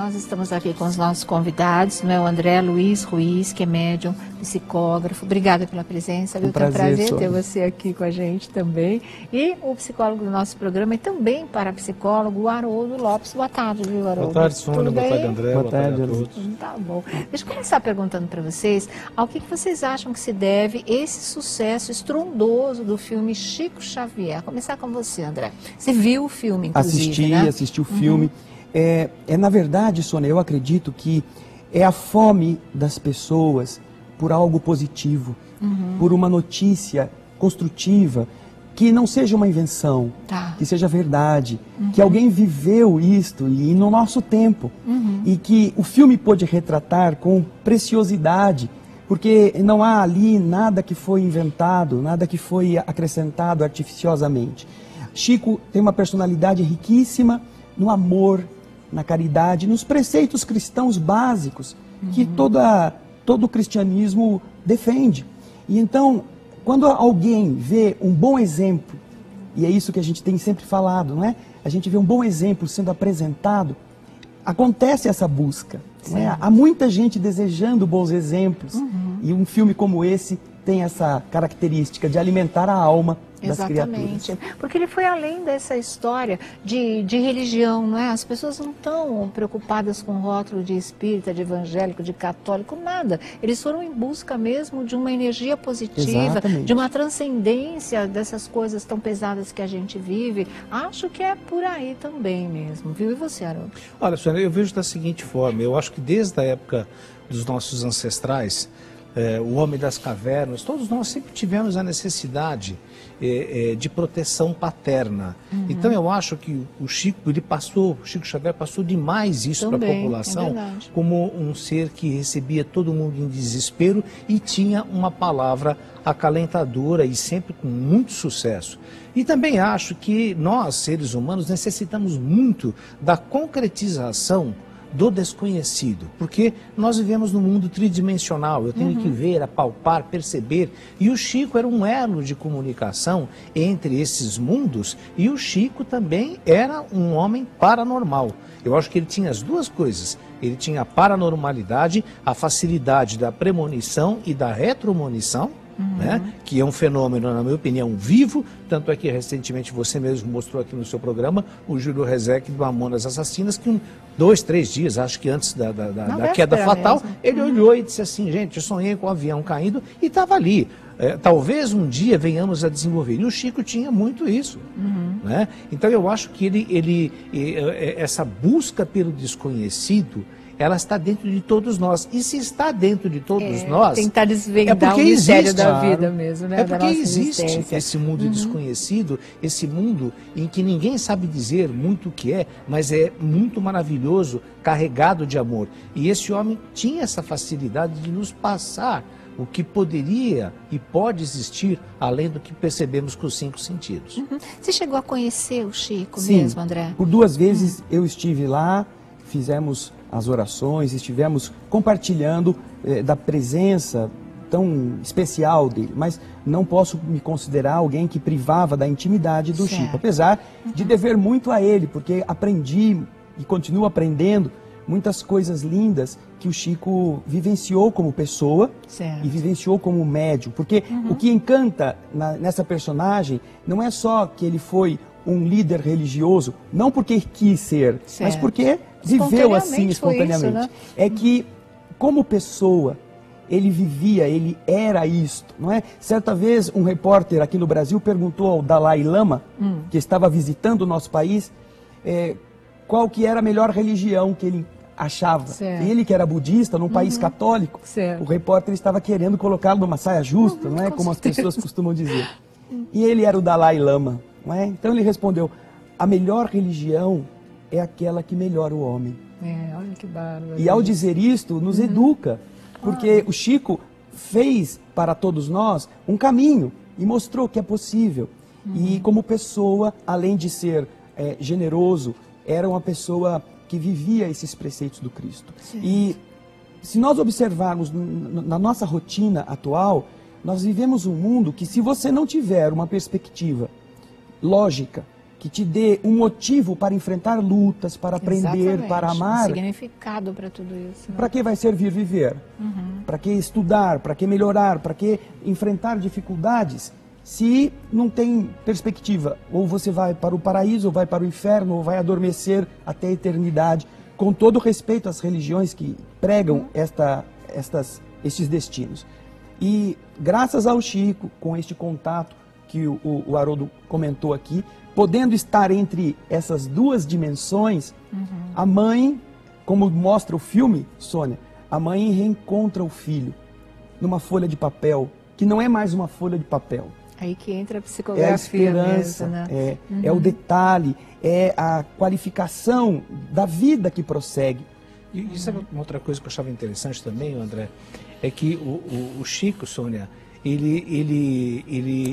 nós estamos aqui com os nossos convidados, o André Luiz Ruiz, que é médium, psicógrafo. Obrigada pela presença, viu? Foi um prazer ter você aqui com a gente também. E o psicólogo do nosso programa e também parapsicólogo, o Haroldo Lopes. Boa tarde, viu, Haroldo? Boa tarde, Sônia. Boa tarde, André. Boa tarde a todos. Tá bom. Deixa eu começar perguntando para vocês, ao que vocês acham que se deve esse sucesso estrondoso do filme Chico Xavier? Vou começar com você, André. Você viu o filme, inclusive, Assisti o filme. Na verdade, Sônia, eu acredito que é a fome das pessoas por algo positivo, por uma notícia construtiva, que não seja uma invenção, que seja verdade, que alguém viveu isto e no nosso tempo, e que o filme pôde retratar com preciosidade, porque não há ali nada que foi inventado, nada que foi acrescentado artificiosamente. Chico tem uma personalidade riquíssima no amor, na caridade, nos preceitos cristãos básicos que todo o cristianismo defende. E então, quando alguém vê um bom exemplo, e é isso que a gente tem sempre falado, não é? A gente vê um bom exemplo sendo apresentado, acontece essa busca. Não é? Há muita gente desejando bons exemplos, e um filme como esse tem essa característica de alimentar a alma das criaturas. Exatamente, porque ele foi além dessa história de religião, não é? As pessoas não estão preocupadas com o rótulo de espírita, de evangélico, de católico, nada. Eles foram em busca mesmo de uma energia positiva, de uma transcendência dessas coisas tão pesadas que a gente vive. Acho que é por aí também mesmo, viu? E você, Haroldo? Olha, Sônia, eu vejo da seguinte forma, eu acho que desde a época dos nossos ancestrais, o homem das cavernas, todos nós sempre tivemos a necessidade de proteção paterna. Então eu acho que o Chico Xavier passou demais isso para a população, como um ser que recebia todo mundo em desespero e tinha uma palavra acalentadora e sempre com muito sucesso. E também acho que nós, seres humanos, necessitamos muito da concretização do desconhecido, porque nós vivemos num mundo tridimensional, eu tenho que ver, apalpar, perceber, e o Chico era um elo de comunicação entre esses mundos, e o Chico também era um homem paranormal. Eu acho que ele tinha as duas coisas, ele tinha a paranormalidade, a facilidade da premonição e da retromonição, né? Que é um fenômeno, na minha opinião, vivo, tanto é que recentemente você mesmo mostrou aqui no seu programa o Júlio Rezec de Mamonas Assassinas, que 2, 3 dias, acho que antes da queda fatal, ele olhou e disse assim, gente, eu sonhei com o avião caindo e estava ali. Talvez um dia venhamos a desenvolver. E o Chico tinha muito isso. Né? Então eu acho que essa busca pelo desconhecido, ela está dentro de todos nós. E se está dentro de todos nós... Tentar desvendar o mistério da vida mesmo, né? É porque existe esse mundo desconhecido, esse mundo em que ninguém sabe dizer muito o que é, mas é muito maravilhoso, carregado de amor. E esse homem tinha essa facilidade de nos passar o que poderia e pode existir além do que percebemos com os 5 sentidos. Você chegou a conhecer o Chico Sim, mesmo, André? Por 2 vezes eu estive lá, fizemos as orações, estivemos compartilhando da presença tão especial dele, mas não posso me considerar alguém que privava da intimidade do Chico, apesar de dever muito a ele, porque aprendi e continuo aprendendo muitas coisas lindas que o Chico vivenciou como pessoa e vivenciou como médium, porque o que encanta nessa personagem não é só que ele foi um líder religioso, não porque quis ser, mas porque viveu assim espontaneamente. Isso, né? É que, como pessoa, ele vivia, ele era isto, não é? Certa vez, um repórter aqui no Brasil perguntou ao Dalai Lama, que estava visitando o nosso país, qual que era a melhor religião que ele achava. Ele, que era budista, num país católico, o repórter estava querendo colocá-lo numa saia justa, não é? Como as pessoas costumam dizer. E ele era o Dalai Lama, não é? Então ele respondeu, a melhor religião é aquela que melhora o homem. Olha que bárbaro. E ao dizer isto, nos educa, porque o Chico fez para todos nós um caminho e mostrou que é possível. E como pessoa, além de ser generoso, era uma pessoa que vivia esses preceitos do Cristo. E se nós observarmos na nossa rotina atual, nós vivemos um mundo que, se você não tiver uma perspectiva lógica, que te dê um motivo para enfrentar lutas, para aprender, Exatamente. para amar. Um significado para tudo isso. Né? Para que vai servir viver? Para que estudar? Para que melhorar? Para que enfrentar dificuldades? Se não tem perspectiva, ou você vai para o paraíso, ou vai para o inferno, ou vai adormecer até a eternidade, com todo respeito às religiões que pregam estes destinos. E graças ao Chico, com este contato que o Haroldo comentou aqui, podendo estar entre essas duas dimensões, a mãe, como mostra o filme, Sônia, a mãe reencontra o filho numa folha de papel, que não é mais uma folha de papel. Aí que entra a psicografia. É a esperança, mesmo, né? é o detalhe, é a qualificação da vida que prossegue. E sabe uma outra coisa que eu achava interessante também, André? É que o Chico, Sônia,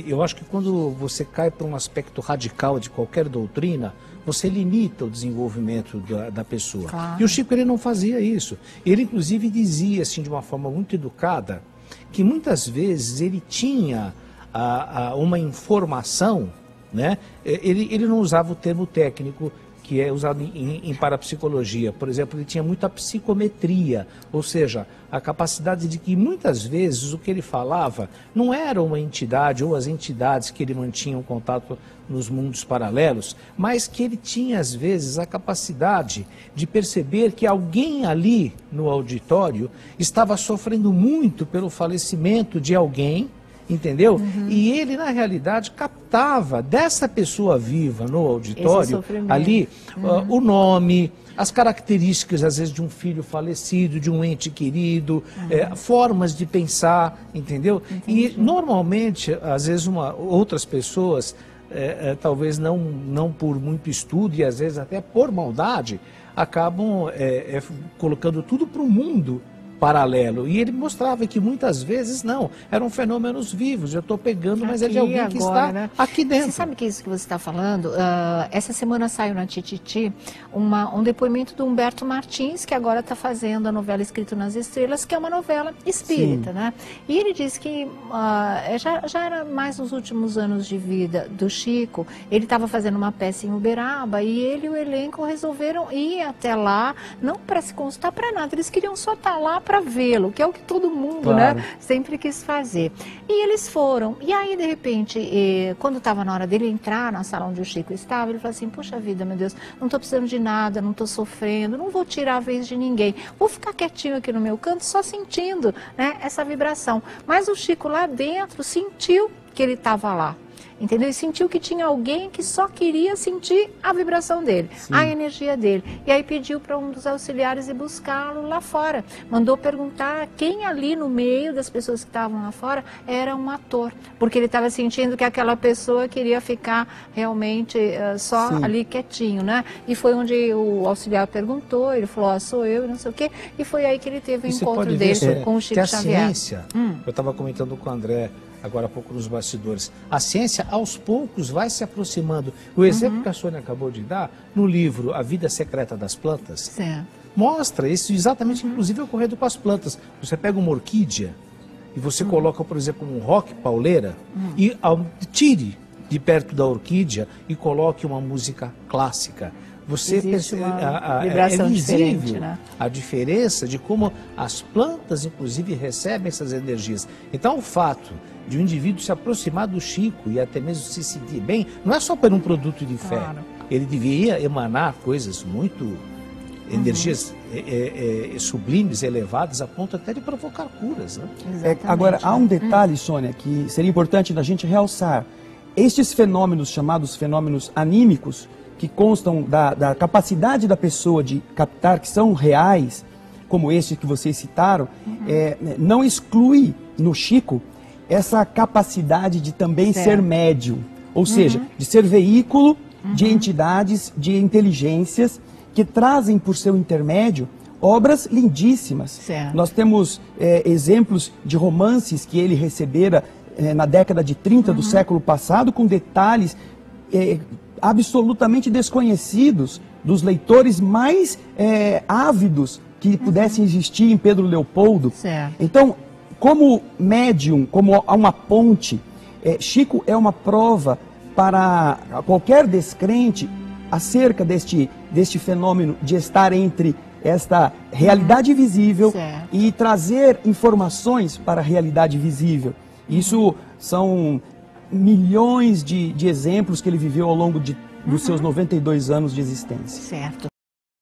eu acho que quando você cai para um aspecto radical de qualquer doutrina, você limita o desenvolvimento da pessoa. Claro. E o Chico, ele não fazia isso. Ele, inclusive, dizia, assim, de uma forma muito educada, que muitas vezes ele tinha uma informação, né? Ele não usava o termo técnico que é usado em parapsicologia. Por exemplo, ele tinha muita psicometria, ou seja, a capacidade de que muitas vezes o que ele falava não era uma entidade ou as entidades que ele mantinha um contato nos mundos paralelos, mas que ele tinha às vezes a capacidade de perceber que alguém ali no auditório estava sofrendo muito pelo falecimento de alguém, entendeu? E ele, na realidade, captava dessa pessoa viva no auditório, ali, o nome, as características, às vezes, de um filho falecido, de um ente querido, formas de pensar, entendeu? E, normalmente, às vezes, outras pessoas, talvez não por muito estudo e, às vezes, até por maldade, acabam colocando tudo para o mundo paralelo. E ele mostrava que muitas vezes não, eram fenômenos vivos. Eu estou pegando, mas é de alguém que está, né, aqui dentro. Você sabe que isso que você está falando? Essa semana saiu na Tititi um depoimento do Humberto Martins, que agora está fazendo a novela Escrito nas Estrelas, que é uma novela espírita, né? E ele disse que já era mais nos últimos anos de vida do Chico. Ele estava fazendo uma peça em Uberaba e ele e o elenco resolveram ir até lá, não para se consultar para nada, eles queriam só estar lá para vê-lo, que é o que todo mundo, claro, né, sempre quis fazer. E eles foram. E aí, de repente, quando estava na hora dele entrar na sala onde o Chico estava, ele falou assim: poxa vida, meu Deus, não estou precisando de nada, não estou sofrendo, não vou tirar a vez de ninguém. Vou ficar quietinho aqui no meu canto, só sentindo, né, essa vibração. Mas o Chico lá dentro sentiu que ele estava lá. Entendeu? E sentiu que tinha alguém que só queria sentir a vibração dele, a energia dele. E aí pediu para um dos auxiliares ir buscá-lo lá fora. Mandou perguntar quem ali no meio das pessoas que estavam lá fora era um ator. Porque ele estava sentindo que aquela pessoa queria ficar realmente só ali quietinho, né? E foi onde o auxiliar perguntou, ele falou: sou eu, não sei o quê. E foi aí que ele teve o encontro dele com o Chico Xavier. A ciência, eu estava comentando com o André agora há pouco nos bastidores, a ciência aos poucos vai se aproximando. O exemplo que a Sônia acabou de dar, no livro A Vida Secreta das Plantas, mostra isso exatamente, inclusive, ocorrendo com as plantas. Você pega uma orquídea e você coloca, por exemplo, um roque pauleira e tire de perto da orquídea e coloque uma música clássica. Você percebe, é visível, né, a diferença de como as plantas, inclusive, recebem essas energias. Então, o fato de um indivíduo se aproximar do Chico e até mesmo se sentir bem, não é só por um produto de fé. Claro. Ele deveria emanar coisas muito, energias sublimes, elevadas, a ponto até de provocar curas. Né? Agora, há um detalhe, Sônia, que seria importante da gente realçar. Estes fenômenos, chamados fenômenos anímicos, que constam da capacidade da pessoa de captar, que são reais, como este que vocês citaram, não exclui no Chico essa capacidade de também ser médium, ou seja, de ser veículo de entidades, de inteligências que trazem por seu intermédio obras lindíssimas. Nós temos exemplos de romances que ele recebera na década de 30 do século passado, com detalhes absolutamente desconhecidos dos leitores mais ávidos que pudessem existir em Pedro Leopoldo. Então, como médium, como uma ponte, Chico é uma prova para qualquer descrente acerca deste fenômeno de estar entre esta realidade visível Certo. e trazer informações para a realidade visível. Isso são milhões de exemplos que ele viveu ao longo dos seus 92 anos de existência. Certo.